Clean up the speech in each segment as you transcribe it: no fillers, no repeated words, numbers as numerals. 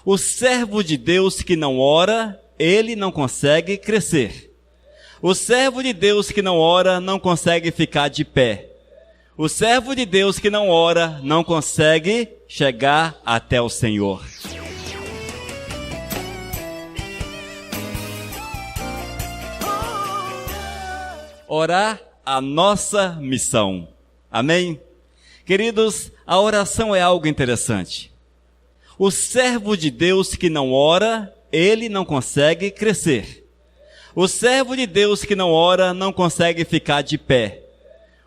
O servo de Deus que não ora, ele não consegue crescer. O servo de Deus que não ora não consegue ficar de pé. O servo de Deus que não ora não consegue chegar até o Senhor. Orar a nossa missão. Amém? Queridos, a oração é algo interessante. O servo de Deus que não ora, ele não consegue crescer. O servo de Deus que não ora não consegue ficar de pé.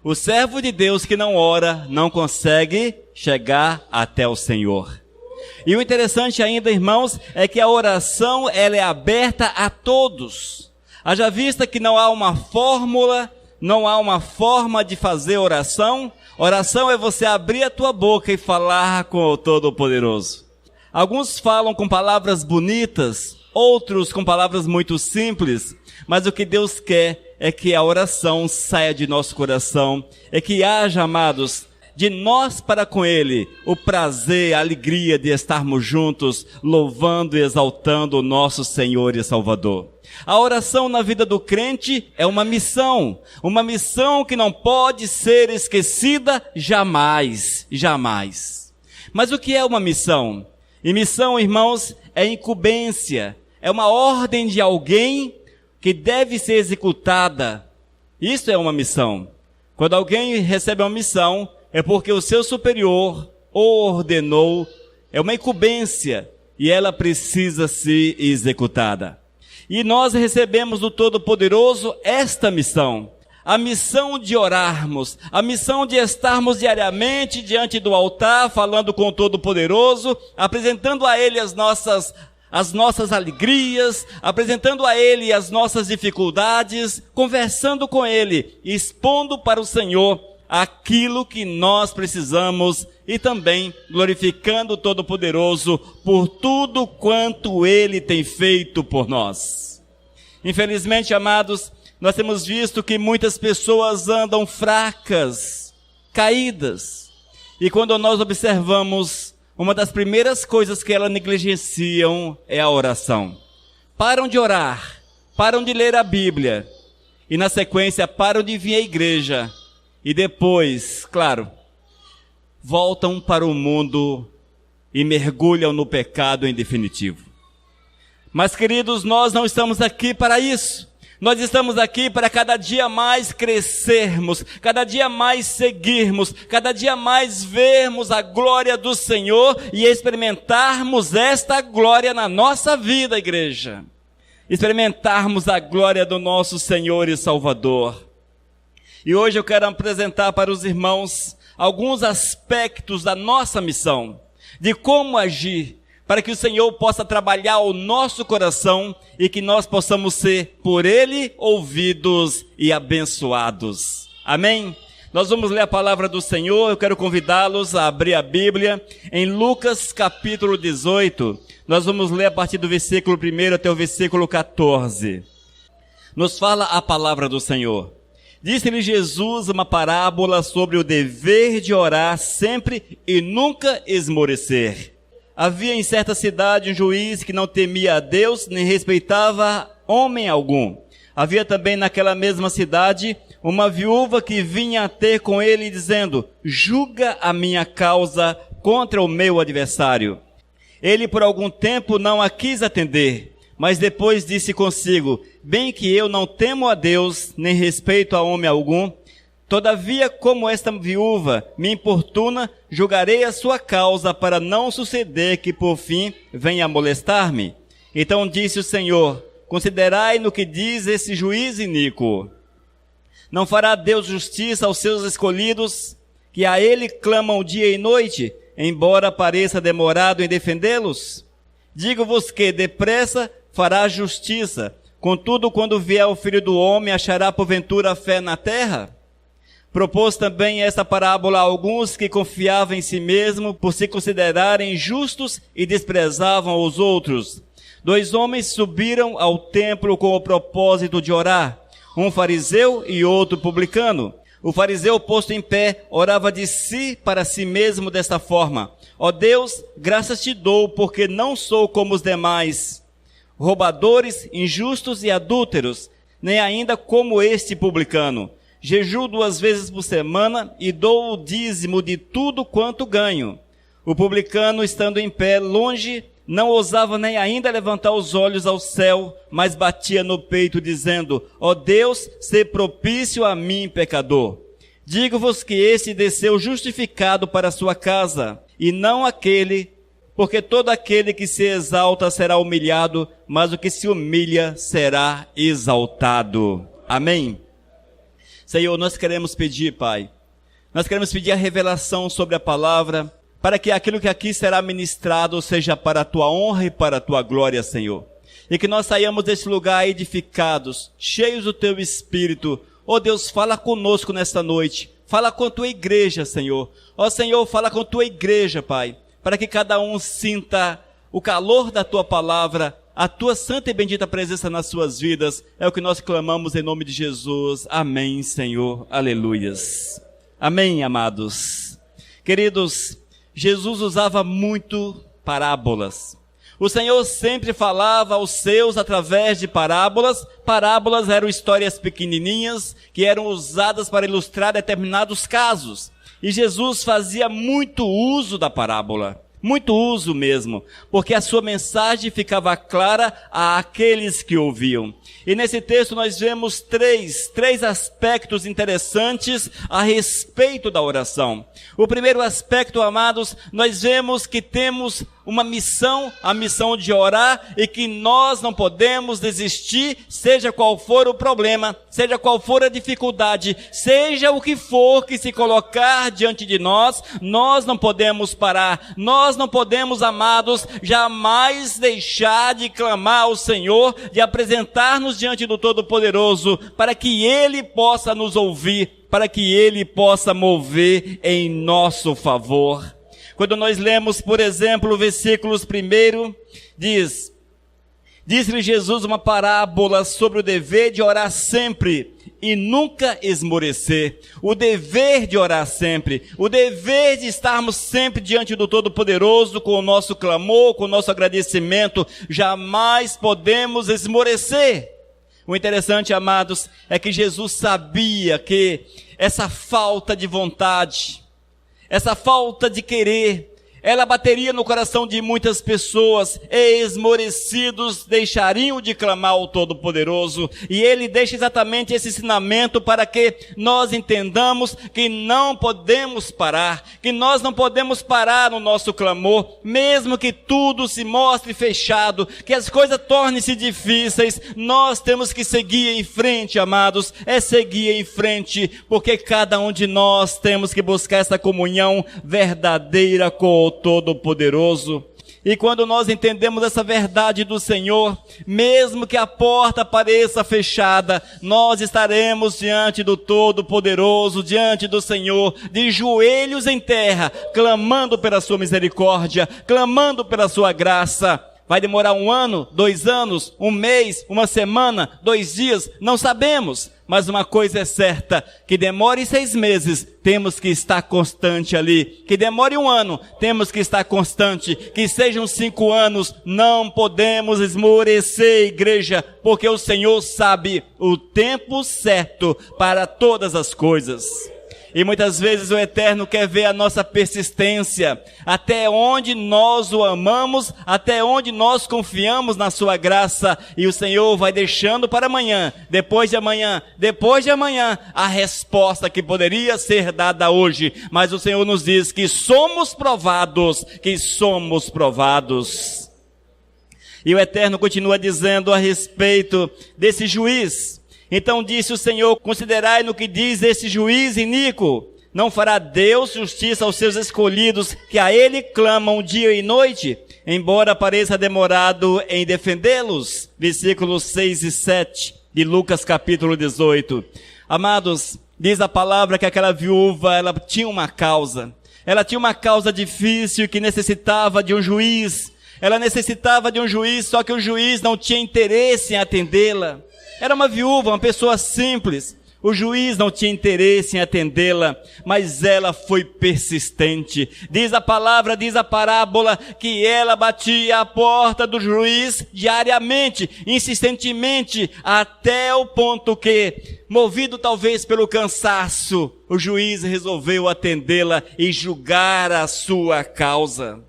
O servo de Deus que não ora não consegue chegar até o Senhor. E o interessante ainda, irmãos, é que a oração ela é aberta a todos. Haja vista que não há uma fórmula, não há uma forma de fazer oração. Oração é você abrir a tua boca e falar com o Todo-Poderoso. Alguns falam com palavras bonitas, outros com palavras muito simples, mas o que Deus quer é que a oração saia de nosso coração, é que haja, amados, de nós para com Ele, o prazer, a alegria de estarmos juntos, louvando e exaltando o nosso Senhor e Salvador. A oração na vida do crente é uma missão que não pode ser esquecida jamais, jamais. Mas o que é uma missão? E missão, irmãos, é incumbência, é uma ordem de alguém que deve ser executada. Isso é uma missão. Quando alguém recebe uma missão, é porque o seu superior o ordenou, é uma incumbência, e ela precisa ser executada. E nós recebemos do Todo-Poderoso esta missão. A missão de orarmos, a missão de estarmos diariamente diante do altar, falando com o Todo-Poderoso, apresentando a Ele as nossas alegrias, apresentando a Ele as nossas dificuldades, conversando com Ele, expondo para o Senhor aquilo que nós precisamos e também glorificando o Todo-Poderoso por tudo quanto Ele tem feito por nós. Infelizmente, amados, nós temos visto que muitas pessoas andam fracas, caídas. E quando nós observamos, uma das primeiras coisas que elas negligenciam é a oração. Param de orar, param de ler a Bíblia. E na sequência param de vir à igreja. E depois, claro, voltam para o mundo e mergulham no pecado em definitivo. Mas, queridos, nós não estamos aqui para isso. Nós estamos aqui para cada dia mais crescermos, cada dia mais seguirmos, cada dia mais vermos a glória do Senhor e experimentarmos esta glória na nossa vida, igreja. Experimentarmos a glória do nosso Senhor e Salvador. E hoje eu quero apresentar para os irmãos alguns aspectos da nossa missão, de como agir, para que o Senhor possa trabalhar o nosso coração e que nós possamos ser, por Ele, ouvidos e abençoados. Amém? Nós vamos ler a palavra do Senhor. Eu quero convidá-los a abrir a Bíblia em Lucas capítulo 18. Nós vamos ler a partir do versículo 1 até o versículo 14. Nos fala a palavra do Senhor. Disse-lhe Jesus uma parábola sobre o dever de orar sempre e nunca esmorecer. Havia em certa cidade um juiz que não temia a Deus, nem respeitava homem algum. Havia também naquela mesma cidade uma viúva que vinha a ter com ele dizendo: julga a minha causa contra o meu adversário. Ele por algum tempo não a quis atender, mas depois disse consigo: bem que eu não temo a Deus, nem respeito a homem algum, todavia, como esta viúva me importuna, julgarei a sua causa para não suceder que por fim venha a molestar-me. Então disse o Senhor: considerai no que diz esse juiz iníquo. Não fará Deus justiça aos seus escolhidos, que a Ele clamam dia e noite, embora pareça demorado em defendê-los? Digo-vos que depressa fará justiça, contudo, quando vier o Filho do Homem, achará porventura fé na terra? Propôs também esta parábola a alguns que confiavam em si mesmo por se considerarem justos e desprezavam os outros. 2 homens subiram ao templo com o propósito de orar, um fariseu e outro publicano. O fariseu, posto em pé, orava de si para si mesmo desta forma: Ó Deus, graças te dou, porque não sou como os demais, roubadores, injustos e adúlteros, nem ainda como este publicano. Jejuo 2 vezes por semana e dou o dízimo de tudo quanto ganho. O publicano, estando em pé, longe, não ousava nem ainda levantar os olhos ao céu, mas batia no peito, dizendo: ó Deus, sê propício a mim, pecador. Digo-vos que esse desceu justificado para a sua casa, e não aquele, porque todo aquele que se exalta será humilhado, mas o que se humilha será exaltado. Amém? Senhor, nós queremos pedir, Pai, nós queremos pedir a revelação sobre a palavra, para que aquilo que aqui será ministrado seja para a Tua honra e para a Tua glória, Senhor. E que nós saiamos desse lugar edificados, cheios do Teu Espírito. Ó Deus, fala conosco nesta noite, fala com a Tua igreja, Senhor. Ó Senhor, fala com a Tua igreja, Pai, para que cada um sinta o calor da Tua palavra, a Tua santa e bendita presença nas suas vidas. É o que nós clamamos em nome de Jesus. Amém, Senhor. Aleluias. Amém, amados. Queridos, Jesus usava muito parábolas. O Senhor sempre falava aos seus através de parábolas. Parábolas eram histórias pequenininhas que eram usadas para ilustrar determinados casos. E Jesus fazia muito uso da parábola. Muito uso mesmo, porque a sua mensagem ficava clara àqueles que ouviam. E nesse texto nós vemos três aspectos interessantes a respeito da oração. O primeiro aspecto, amados, nós vemos que temos uma missão, a missão de orar, e que nós não podemos desistir, seja qual for o problema, seja qual for a dificuldade, seja o que for que se colocar diante de nós, nós não podemos parar, nós não podemos, amados, jamais deixar de clamar ao Senhor, de apresentar-nos diante do Todo-Poderoso, para que Ele possa nos ouvir, para que Ele possa mover em nosso favor. Quando nós lemos, por exemplo, o versículos 1, disse-lhe Jesus uma parábola sobre o dever de orar sempre e nunca esmorecer. O dever de orar sempre, o dever de estarmos sempre diante do Todo-Poderoso com o nosso clamor, com o nosso agradecimento. Jamais podemos esmorecer. O interessante, amados, é que Jesus sabia que essa falta de vontade, essa falta de querer, ela bateria no coração de muitas pessoas, e esmorecidos deixariam de clamar ao Todo-Poderoso. E ele deixa exatamente esse ensinamento para que nós entendamos que não podemos parar, que nós não podemos parar no nosso clamor, mesmo que tudo se mostre fechado, que as coisas tornem-se difíceis, nós temos que seguir em frente, amados, seguir em frente, porque cada um de nós temos que buscar essa comunhão verdadeira com o Todo-Poderoso. E quando nós entendemos essa verdade do Senhor, mesmo que a porta pareça fechada, nós estaremos diante do Todo-Poderoso, diante do Senhor, de joelhos em terra, clamando pela sua misericórdia, clamando pela sua graça. Vai demorar 1 ano, 2 anos, 1 mês, 1 semana, 2 dias, não sabemos. Mas uma coisa é certa, que demore 6 meses, temos que estar constante ali. Que demore 1 ano, temos que estar constante. Que sejam 5 anos, não podemos esmorecer, igreja, porque o Senhor sabe o tempo certo para todas as coisas. E muitas vezes o Eterno quer ver a nossa persistência, até onde nós o amamos, até onde nós confiamos na sua graça, e o Senhor vai deixando para amanhã, depois de amanhã, a resposta que poderia ser dada hoje, mas o Senhor nos diz que somos provados. E o Eterno continua dizendo a respeito desse juiz. Então disse o Senhor: considerai no que diz esse juiz iníquo. Não fará Deus justiça aos seus escolhidos, que a Ele clamam dia e noite, embora pareça demorado em defendê-los? Versículos 6 e 7 de Lucas capítulo 18. Amados, diz a palavra que aquela viúva, ela tinha uma causa. Ela tinha uma causa difícil que necessitava de um juiz. Ela necessitava de um juiz, só que o juiz não tinha interesse em atendê-la. Era uma viúva, uma pessoa simples. O juiz não tinha interesse em atendê-la, mas ela foi persistente. Diz a palavra, diz a parábola, que ela batia a porta do juiz diariamente, insistentemente, até o ponto que, movido talvez pelo cansaço, o juiz resolveu atendê-la e julgar a sua causa.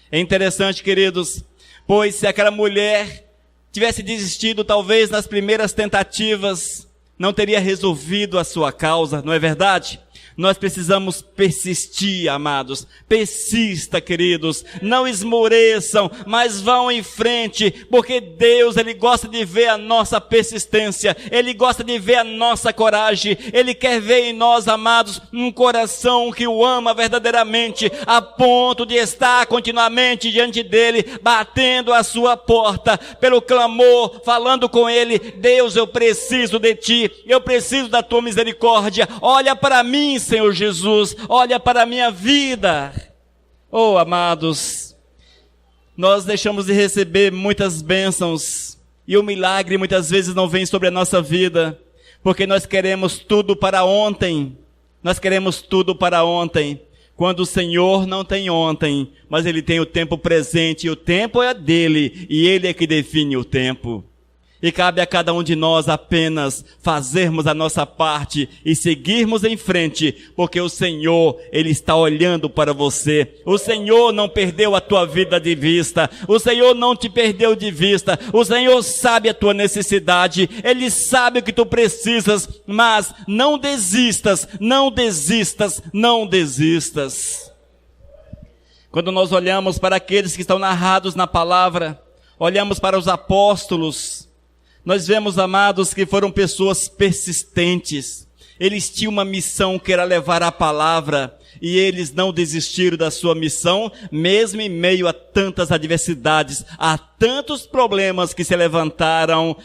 É interessante, queridos, pois se aquela mulher tivesse desistido talvez nas primeiras tentativas, não teria resolvido a sua causa, não é verdade? Nós precisamos persistir, amados. Persista, queridos. Não esmoreçam, mas vão em frente, porque Deus, Ele gosta de ver a nossa persistência. Ele gosta de ver a nossa coragem. Ele quer ver em nós, amados, um coração que o ama verdadeiramente, a ponto de estar continuamente diante dEle, batendo a sua porta, pelo clamor, falando com Ele: Deus, eu preciso de Ti, eu preciso da Tua misericórdia. Olha para mim, Senhor Jesus, olha para a minha vida. Oh, amados, nós deixamos de receber muitas bênçãos, e o milagre muitas vezes não vem sobre a nossa vida, porque nós queremos tudo para ontem. Nós queremos tudo para ontem, quando o Senhor não tem ontem, mas Ele tem o tempo presente, e o tempo é dEle, e Ele é que define o tempo. E cabe a cada um de nós apenas fazermos a nossa parte e seguirmos em frente, porque o Senhor, Ele está olhando para você. O Senhor não perdeu a tua vida de vista. O Senhor não te perdeu de vista. O Senhor sabe a tua necessidade. Ele sabe o que tu precisas, mas não desistas, não desistas, não desistas. Quando nós olhamos para aqueles que estão narrados na palavra, olhamos para os apóstolos, nós vemos, amados, que foram pessoas persistentes. Eles tinham uma missão que era levar a palavra, e eles não desistiram da sua missão, mesmo em meio a tantas adversidades, a tantos problemas que se levantaram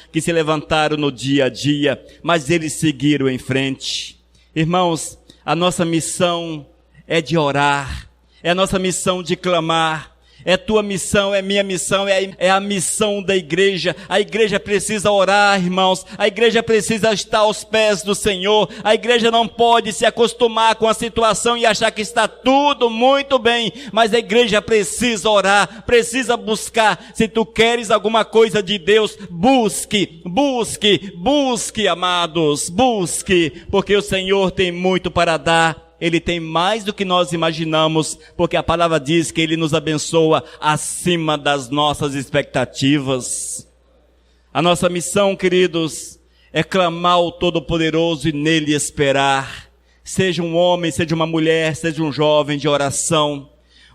no dia a dia, mas eles seguiram em frente. Irmãos, a nossa missão é de orar, é a nossa missão de clamar. É tua missão, é minha missão, é a missão da igreja. A igreja precisa orar, irmãos. A igreja precisa estar aos pés do Senhor. A igreja não pode se acostumar com a situação e achar que está tudo muito bem. Mas a igreja precisa orar, precisa buscar. Se tu queres alguma coisa de Deus, busque, busque, busque, amados, busque. Porque o Senhor tem muito para dar. Ele tem mais do que nós imaginamos, porque a palavra diz que Ele nos abençoa acima das nossas expectativas. A nossa missão, queridos, é clamar ao Todo-Poderoso e nele esperar. Seja um homem, seja uma mulher, seja um jovem de oração.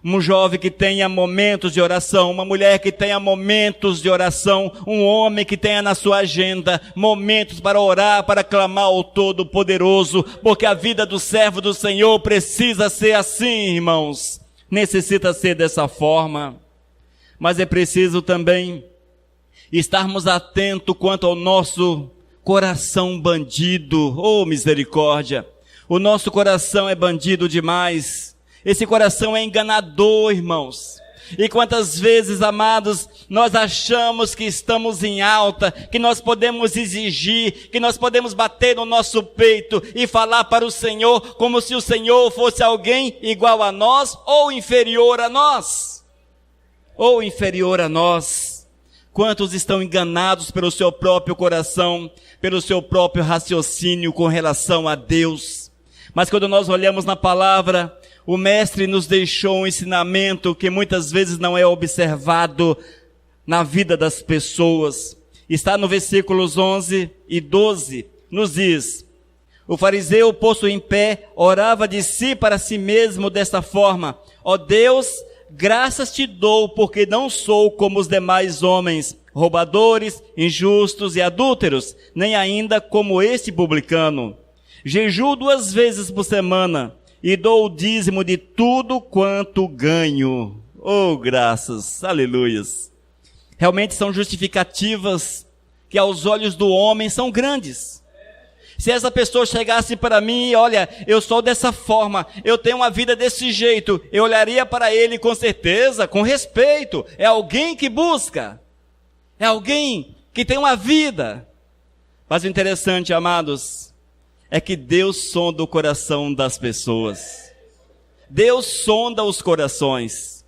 Um jovem que tenha momentos de oração, uma mulher que tenha momentos de oração, um homem que tenha na sua agenda momentos para orar, para clamar ao Todo-Poderoso, porque a vida do servo do Senhor precisa ser assim, irmãos, necessita ser dessa forma. Mas é preciso também estarmos atentos quanto ao nosso coração bandido. Oh, misericórdia! O nosso coração é bandido demais. Esse coração é enganador, irmãos. E quantas vezes, amados, nós achamos que estamos em alta, que nós podemos exigir, que nós podemos bater no nosso peito e falar para o Senhor como se o Senhor fosse alguém igual a nós ou inferior a nós. Ou inferior a nós. Quantos estão enganados pelo seu próprio coração, pelo seu próprio raciocínio com relação a Deus. Mas quando nós olhamos na palavra, o Mestre nos deixou um ensinamento que muitas vezes não é observado na vida das pessoas. Está no versículos 11 e 12, nos diz: o fariseu, posto em pé, orava de si para si mesmo desta forma: ó Deus, graças te dou, porque não sou como os demais homens, roubadores, injustos e adúlteros, nem ainda como este publicano. Jejuo 2 vezes por semana, e dou o dízimo de tudo quanto ganho. Oh, graças, aleluias. Realmente são justificativas que aos olhos do homem são grandes. Se essa pessoa chegasse para mim e olha, eu sou dessa forma, eu tenho uma vida desse jeito, eu olharia para ele com certeza, com respeito. É alguém que busca, é alguém que tem uma vida. Mas o interessante, amados, é que Deus sonda o coração das pessoas. Deus sonda os corações.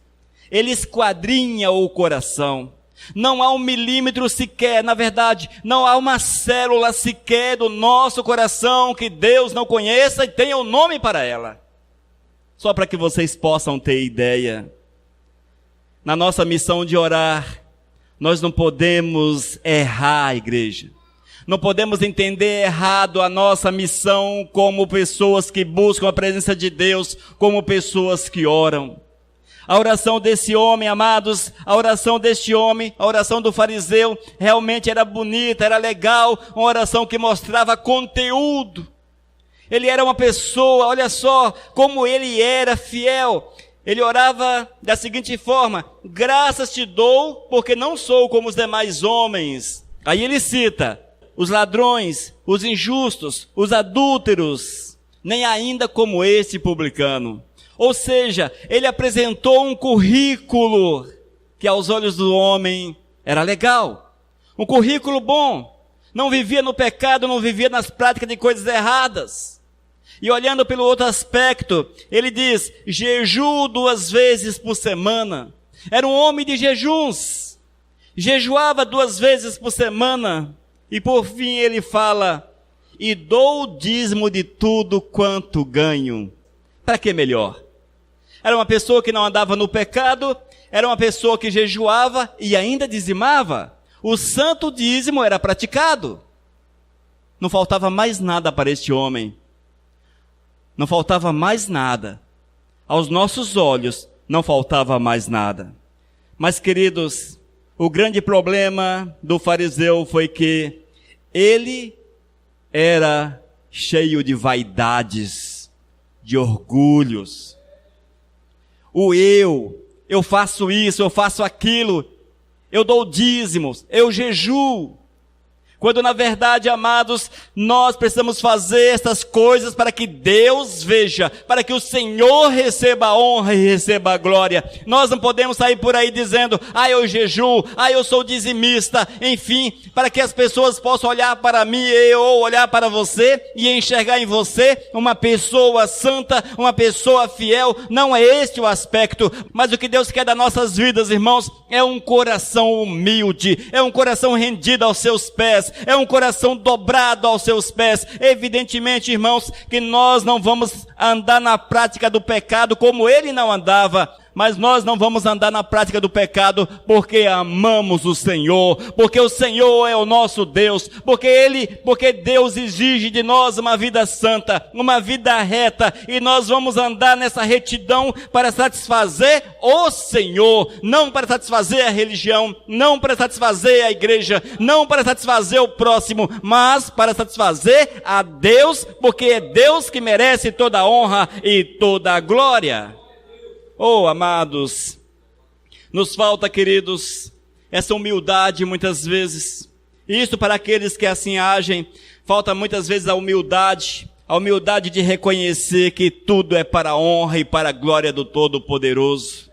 Ele esquadrinha o coração. Não há um milímetro sequer, na verdade, não há uma célula sequer do nosso coração que Deus não conheça e tenha um nome para ela. Só para que vocês possam ter ideia. Na nossa missão de orar, nós não podemos errar, igreja. Não podemos entender errado a nossa missão como pessoas que buscam a presença de Deus, como pessoas que oram. A oração desse homem, amados, a oração deste homem, a oração do fariseu, realmente era bonita, era legal, uma oração que mostrava conteúdo. Ele era uma pessoa, olha só, como ele era fiel. Ele orava da seguinte forma: graças te dou, porque não sou como os demais homens. Aí ele cita os ladrões, os injustos, os adúlteros, nem ainda como este publicano. Ou seja, ele apresentou um currículo que aos olhos do homem era legal. Um currículo bom. Não vivia no pecado, não vivia nas práticas de coisas erradas. E olhando pelo outro aspecto, ele diz, jejuo 2 vezes por semana. Era um homem de jejuns. Jejuava 2 vezes por semana. E por fim ele fala, e dou o dízimo de tudo quanto ganho. Para que melhor? Era uma pessoa que não andava no pecado, era uma pessoa que jejuava e ainda dizimava. O santo dízimo era praticado. Não faltava mais nada para este homem. Não faltava mais nada. Aos nossos olhos, não faltava mais nada. Mas, queridos, o grande problema do fariseu foi que ele era cheio de vaidades, de orgulhos. Eu faço isso, eu faço aquilo, eu dou dízimos, eu jejuo. Quando na verdade, amados, nós precisamos fazer essas coisas para que Deus veja, para que o Senhor receba a honra e receba a glória. Nós não podemos sair por aí dizendo, eu jejuo, eu sou dizimista, enfim, para que as pessoas possam olhar para mim ou olhar para você e enxergar em você uma pessoa santa, uma pessoa fiel. Não é este o aspecto, mas o que Deus quer das nossas vidas, irmãos, é um coração humilde, é um coração rendido aos seus pés, é um coração dobrado aos seus pés. Evidentemente, irmãos, que nós não vamos andar na prática do pecado como ele não andava, mas nós não vamos andar na prática do pecado porque amamos o Senhor, porque o Senhor é o nosso Deus, porque Deus exige de nós uma vida santa, uma vida reta, e nós vamos andar nessa retidão para satisfazer o Senhor, não para satisfazer a religião, não para satisfazer a igreja, não para satisfazer o próximo, mas para satisfazer a Deus, porque é Deus que merece toda a honra e toda a glória. Oh, amados, nos falta, queridos, essa humildade muitas vezes. Isso para aqueles que assim agem, falta muitas vezes a humildade de reconhecer que tudo é para a honra e para a glória do Todo-Poderoso.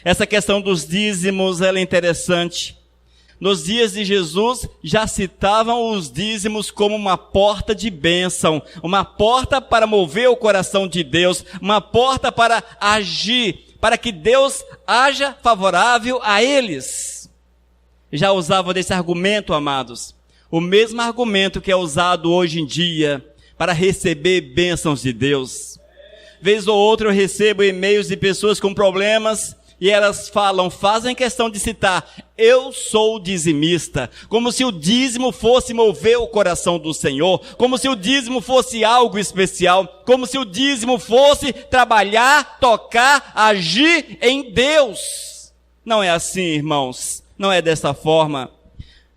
Essa questão dos dízimos, ela é interessante. Nos dias de Jesus, já citavam os dízimos como uma porta de bênção, uma porta para mover o coração de Deus, uma porta para agir, para que Deus haja favorável a eles. Já usavam desse argumento, amados, o mesmo argumento que é usado hoje em dia para receber bênçãos de Deus. Vez ou outra eu recebo e-mails de pessoas com problemas, e elas fazem questão de citar, eu sou dizimista, como se o dízimo fosse mover o coração do Senhor, como se o dízimo fosse algo especial, como se o dízimo fosse trabalhar, tocar, agir em Deus. Não é assim, irmãos, não é dessa forma.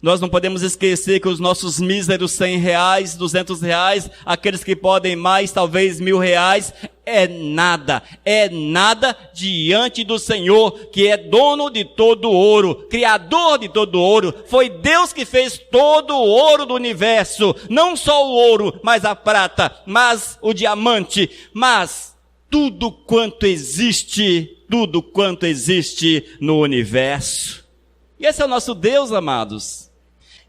Nós não podemos esquecer que os nossos míseros R$100, R$200, aqueles que podem mais, talvez R$1.000, é nada diante do Senhor, que é dono de todo o ouro, criador de todo o ouro. Foi Deus que fez todo o ouro do universo, não só o ouro, mas a prata, mas o diamante, mas tudo quanto existe no universo. E esse é o nosso Deus, amados.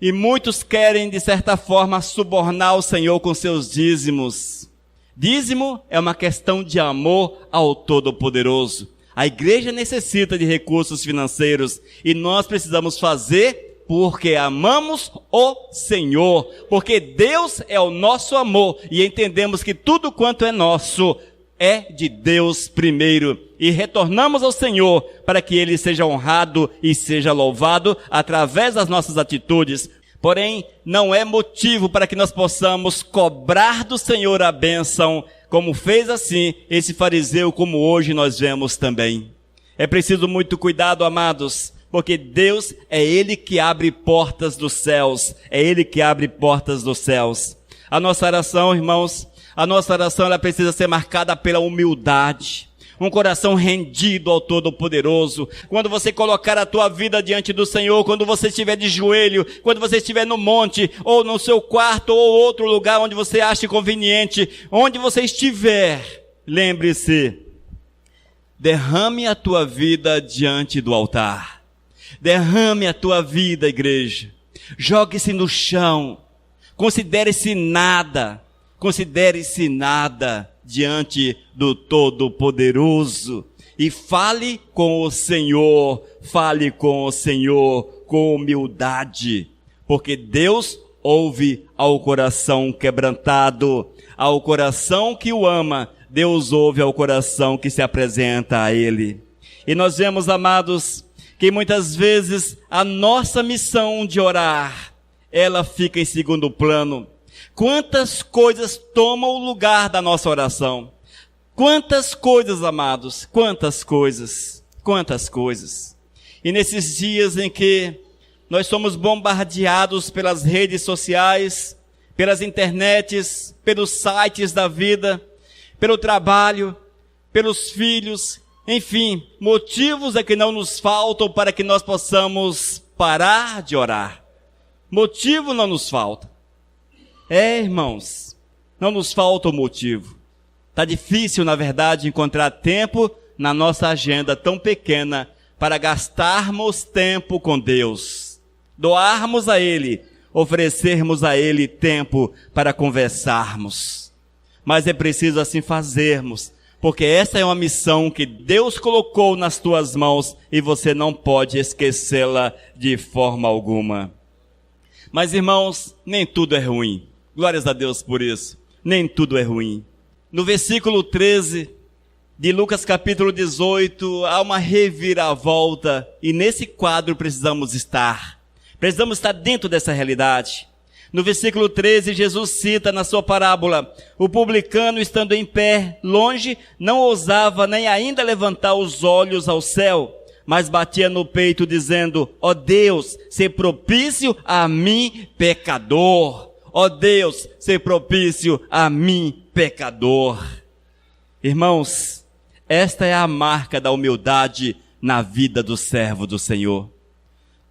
E muitos querem, de certa forma, subornar o Senhor com seus dízimos. Dízimo é uma questão de amor ao Todo-Poderoso. A igreja necessita de recursos financeiros e nós precisamos fazer porque amamos o Senhor, porque Deus é o nosso amor e entendemos que tudo quanto é nosso é de Deus primeiro e retornamos ao Senhor para que Ele seja honrado e seja louvado através das nossas atitudes. Porém, não é motivo para que nós possamos cobrar do Senhor a bênção, como fez assim esse fariseu, como hoje nós vemos também. É preciso muito cuidado, amados, porque Deus é Ele que abre portas dos céus, é Ele que abre portas dos céus. A nossa oração, irmãos, a nossa oração ela precisa ser marcada pela humildade. Um coração rendido ao Todo-Poderoso. Quando você colocar a tua vida diante do Senhor, quando você estiver de joelho, quando você estiver no monte, ou no seu quarto, ou outro lugar onde você ache conveniente, onde você estiver, lembre-se, derrame a tua vida diante do altar. Derrame a tua vida, igreja. Jogue-se no chão. Considere-se nada diante do Todo-Poderoso e fale com o Senhor com humildade, porque Deus ouve ao coração quebrantado, ao coração que o ama, Deus ouve ao coração que se apresenta a Ele. E nós vemos, amados, que muitas vezes a nossa missão de orar, ela fica em segundo plano. Quantas coisas tomam o lugar da nossa oração? Quantas coisas, amados, quantas coisas. E nesses dias em que nós somos bombardeados pelas redes sociais, pelas internets, pelos sites da vida, pelo trabalho, pelos filhos, enfim, motivos é que não nos faltam para que nós possamos parar de orar. Motivo não nos falta. Irmãos, não nos falta o motivo. Está difícil, na verdade, encontrar tempo na nossa agenda tão pequena para gastarmos tempo com Deus. Doarmos a Ele, oferecermos a Ele tempo para conversarmos. Mas é preciso assim fazermos, porque essa é uma missão que Deus colocou nas tuas mãos e você não pode esquecê-la de forma alguma. Mas, irmãos, nem tudo é ruim. Glórias a Deus por isso. Nem tudo é ruim. No versículo 13 de Lucas capítulo 18, há uma reviravolta. E nesse quadro precisamos estar. Precisamos estar dentro dessa realidade. No versículo 13, Jesus cita na sua parábola: o publicano, estando em pé, longe, não ousava nem ainda levantar os olhos ao céu, mas batia no peito dizendo: ó Deus, se propício a mim, pecador. Ó Deus, ser propício a mim, pecador. Irmãos, esta é a marca da humildade na vida do servo do Senhor.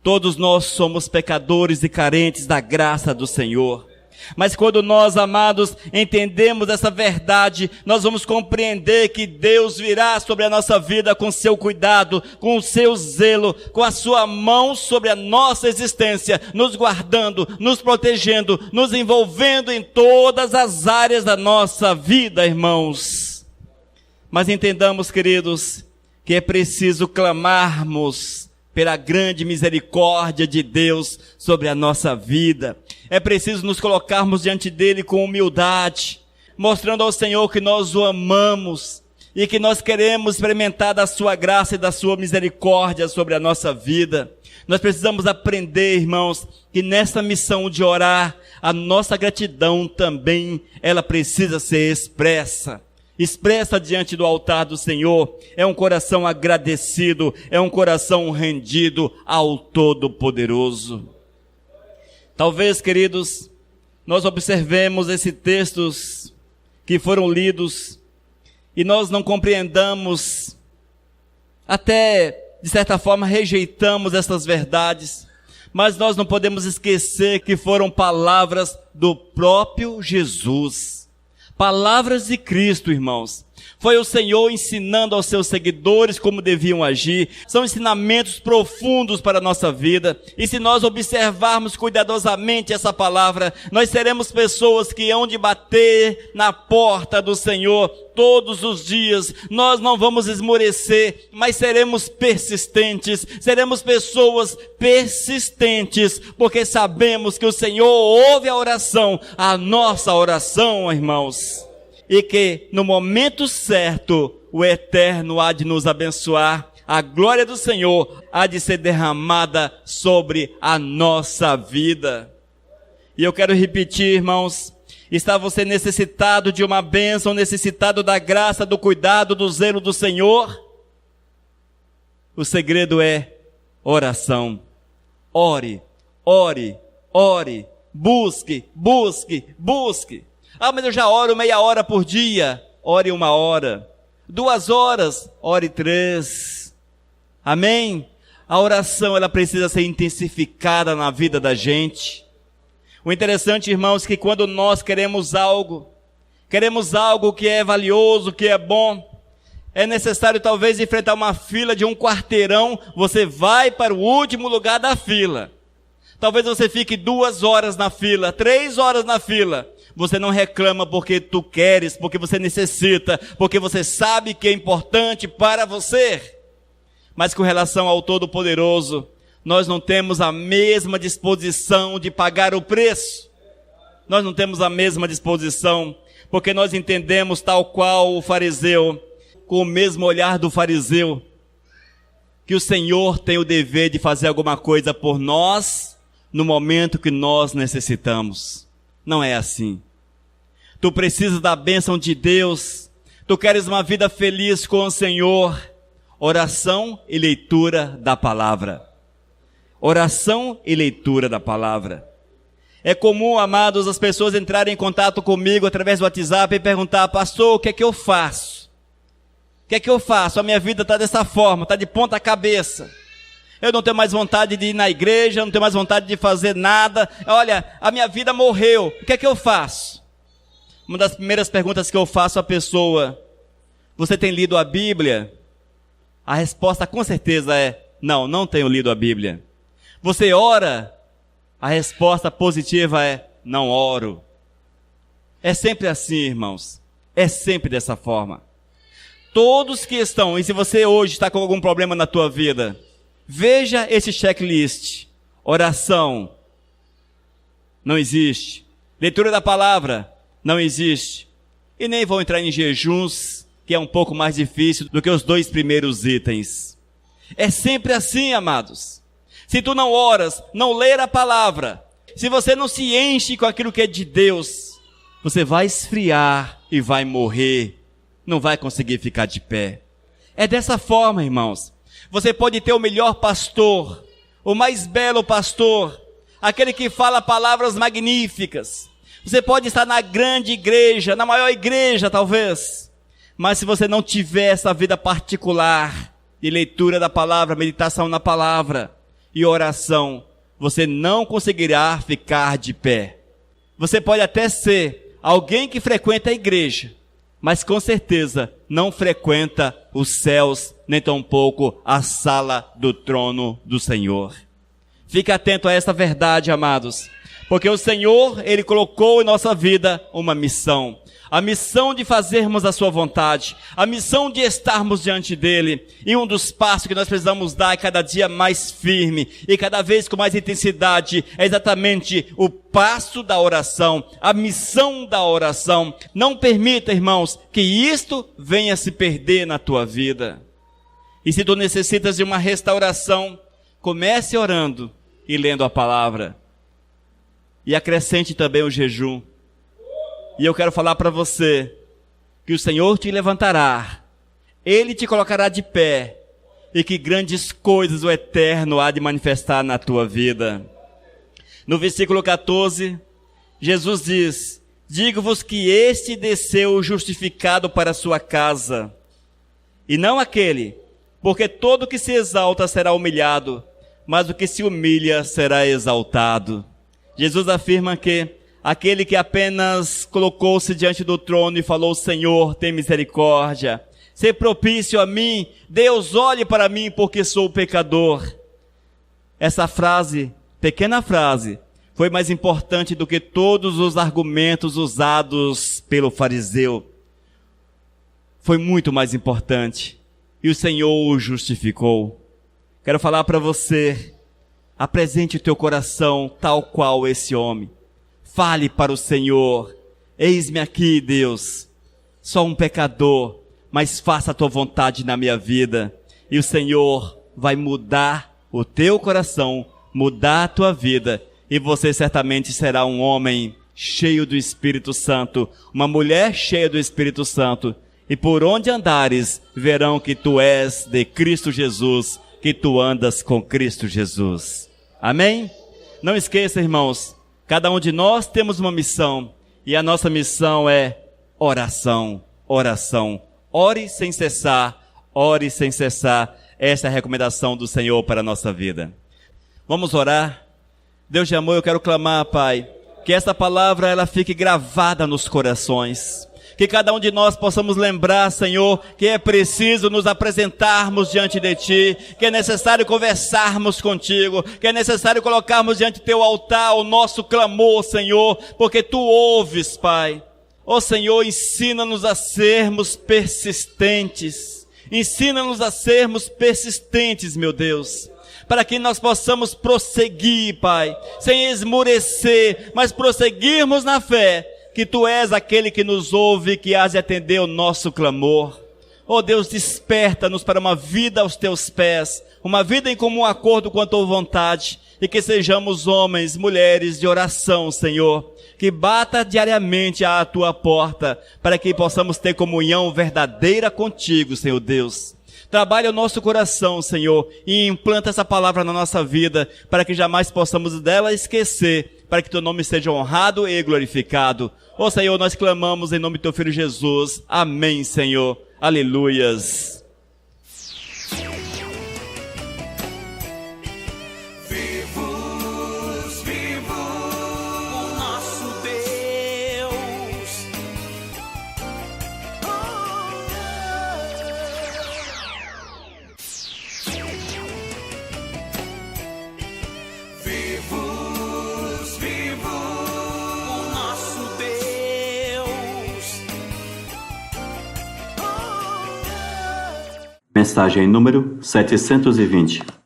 Todos nós somos pecadores e carentes da graça do Senhor. Mas quando nós, amados, entendemos essa verdade, nós vamos compreender que Deus virá sobre a nossa vida com seu cuidado, com o seu zelo, com a sua mão sobre a nossa existência, nos guardando, nos protegendo, nos envolvendo em todas as áreas da nossa vida, irmãos. Mas entendamos, queridos, que é preciso clamarmos pela grande misericórdia de Deus sobre a nossa vida. É preciso nos colocarmos diante dele com humildade, mostrando ao Senhor que nós o amamos e que nós queremos experimentar da sua graça e da sua misericórdia sobre a nossa vida. Nós precisamos aprender, irmãos, que nessa missão de orar, a nossa gratidão também, ela precisa ser expressa diante do altar do Senhor. É um coração agradecido, é um coração rendido ao Todo-Poderoso. Talvez, queridos, nós observemos esses textos que foram lidos e nós não compreendamos, até de certa forma rejeitamos essas verdades, mas nós não podemos esquecer que foram palavras do próprio Jesus. Palavras de Cristo, irmãos. Foi o Senhor ensinando aos seus seguidores como deviam agir. São ensinamentos profundos para a nossa vida. E se nós observarmos cuidadosamente essa palavra, nós seremos pessoas que hão de bater na porta do Senhor todos os dias. Nós não vamos esmorecer, mas seremos persistentes. Seremos pessoas persistentes, porque sabemos que o Senhor ouve a oração, a nossa oração, irmãos. E que no momento certo, o Eterno há de nos abençoar. A glória do Senhor há de ser derramada sobre a nossa vida. E eu quero repetir, irmãos, está você necessitado de uma bênção, necessitado da graça, do cuidado, do zelo do Senhor? O segredo é oração. Ore, ore, ore, busque, busque, busque. Ah, mas eu já oro meia hora por dia. Ore 1 hora. 2 horas, ore 3. Amém? A oração, ela precisa ser intensificada na vida da gente. O interessante, irmãos, é que quando nós queremos algo que é valioso, que é bom, é necessário talvez enfrentar uma fila de 1 quarteirão, você vai para o último lugar da fila. Talvez você fique 2 horas na fila, 3 horas na fila. Você não reclama porque tu queres, porque você necessita, porque você sabe que é importante para você. Mas com relação ao Todo-Poderoso, nós não temos a mesma disposição de pagar o preço. Nós não temos a mesma disposição, porque nós entendemos tal qual o fariseu, com o mesmo olhar do fariseu, que o Senhor tem o dever de fazer alguma coisa por nós, no momento que nós necessitamos. Não é assim. Tu precisas da bênção de Deus. Tu queres uma vida feliz com o Senhor. Oração e leitura da palavra. Oração e leitura da palavra. É comum, amados, as pessoas entrarem em contato comigo através do WhatsApp e perguntar: pastor, o que é que eu faço? O que é que eu faço? A minha vida está dessa forma, está de ponta cabeça. Eu não tenho mais vontade de ir na igreja, não tenho mais vontade de fazer nada. Olha, a minha vida morreu. O que é que eu faço? Uma das primeiras perguntas que eu faço à pessoa: você tem lido a Bíblia? A resposta com certeza é: não, não tenho lido a Bíblia. Você ora? A resposta positiva é: não oro. É sempre assim, irmãos. É sempre dessa forma. Todos que estão, e se você hoje está com algum problema na tua vida, veja esse checklist. Oração, não existe. Leitura da palavra, não existe. E nem vou entrar em jejuns, que é um pouco mais difícil do que os 2 primeiros itens. É sempre assim, amados. Se tu não oras, não ler a palavra, se você não se enche com aquilo que é de Deus, você vai esfriar e vai morrer. Não vai conseguir ficar de pé. É dessa forma, irmãos. Você pode ter o melhor pastor, o mais belo pastor, aquele que fala palavras magníficas. Você pode estar na grande igreja, na maior igreja talvez, mas se você não tiver essa vida particular de leitura da palavra, meditação na palavra e oração, você não conseguirá ficar de pé. Você pode até ser alguém que frequenta a igreja, mas com certeza não frequenta os céus, nem tampouco a sala do trono do Senhor. Fique atento a essa verdade, amados, porque o Senhor, Ele colocou em nossa vida uma missão. A missão de fazermos a sua vontade, a missão de estarmos diante dEle. E um dos passos que nós precisamos dar é cada dia mais firme e cada vez com mais intensidade, é exatamente o passo da oração, a missão da oração. Não permita, irmãos, que isto venha se perder na tua vida. E se tu necessitas de uma restauração, comece orando e lendo a palavra. E acrescente também o jejum. E eu quero falar para você que o Senhor te levantará, Ele te colocará de pé, e que grandes coisas o Eterno há de manifestar na tua vida. No versículo 14, Jesus diz: digo-vos que este desceu justificado para a sua casa, e não aquele, porque todo que se exalta será humilhado, mas o que se humilha será exaltado. Jesus afirma que aquele que apenas colocou-se diante do trono e falou: Senhor, tem misericórdia, ser propício a mim, Deus olhe para mim porque sou pecador. Essa frase, pequena frase, foi mais importante do que todos os argumentos usados pelo fariseu. Foi muito mais importante. E o Senhor o justificou. Quero falar para você, apresente o teu coração tal qual esse homem. Fale para o Senhor: eis-me aqui, Deus, sou um pecador, mas faça a tua vontade na minha vida. E o Senhor vai mudar o teu coração, mudar a tua vida, e você certamente será um homem cheio do Espírito Santo, uma mulher cheia do Espírito Santo, e por onde andares, verão que tu és de Cristo Jesus, que tu andas com Cristo Jesus. Amém? Não esqueça, irmãos, cada um de nós temos uma missão, e a nossa missão é oração, oração. Ore sem cessar, ore sem cessar. Essa é a recomendação do Senhor para a nossa vida. Vamos orar? Deus de amor, eu quero clamar, Pai, que essa palavra ela fique gravada nos corações. Que cada um de nós possamos lembrar, Senhor, que é preciso nos apresentarmos diante de Ti, que é necessário conversarmos contigo, que é necessário colocarmos diante do Teu altar o nosso clamor, Senhor, porque Tu ouves, Pai. Ó Senhor, ensina-nos a sermos persistentes. Ensina-nos a sermos persistentes, meu Deus, para que nós possamos prosseguir, Pai, sem esmorecer, mas prosseguirmos na fé, que Tu és aquele que nos ouve, que hás de atender o nosso clamor. Ó Deus, desperta-nos para uma vida aos Teus pés, uma vida em comum acordo com a Tua vontade, e que sejamos homens, mulheres de oração, Senhor, que bata diariamente à Tua porta, para que possamos ter comunhão verdadeira contigo, Senhor Deus. Trabalha o nosso coração, Senhor, e implanta essa palavra na nossa vida, para que jamais possamos dela esquecer, para que Teu nome seja honrado e glorificado. Ó Senhor, nós clamamos em nome do Teu Filho Jesus. Amém, Senhor. Aleluias. Mensagem número 720.